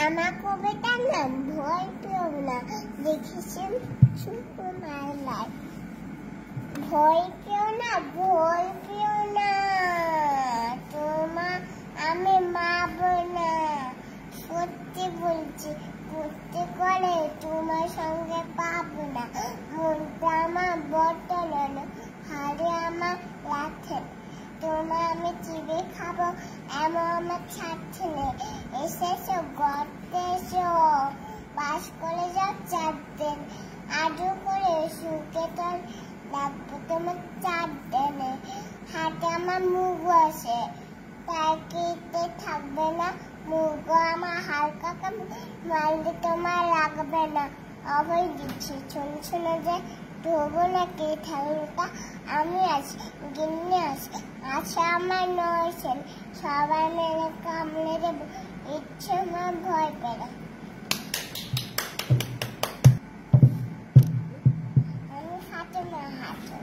আমার কবিতার নাম ভয় পেও না, লিখেছেন সুকুমার রায়। ভয় পেও না, ভয় পেও না, তোমার আমি মারবো না। সত্যি বলছি, করতে করে তোমার সঙ্গে পাবো না। মনটা আমার বড্ড নরম, হাড়ে আমার লাথে। তোমার আমি চিবিয়ে খাবো এমন আমার ছাড়ছে না। এসেছো গর্তে এসো, বাস করে যাও 4 দিন। আদর করে সুখে তোর লাগবো তোমার 4 দিনে। হাতে আমার মুখ বসে, তাই কিতে থাকবে না। মুখ আমার হালকা মারলে তোমার লাগবে না। অভয় দিচ্ছি শুনছো না যে ধোবো নাকি ঠাকুরটা। আমি আছি, গিন্নি আছি, আছে আমার নয়ছেন। সবাই মেরে কামড়ে দেবো, ইচ্ছে আমার ভয় পেলে। আমি হাতে না হাতে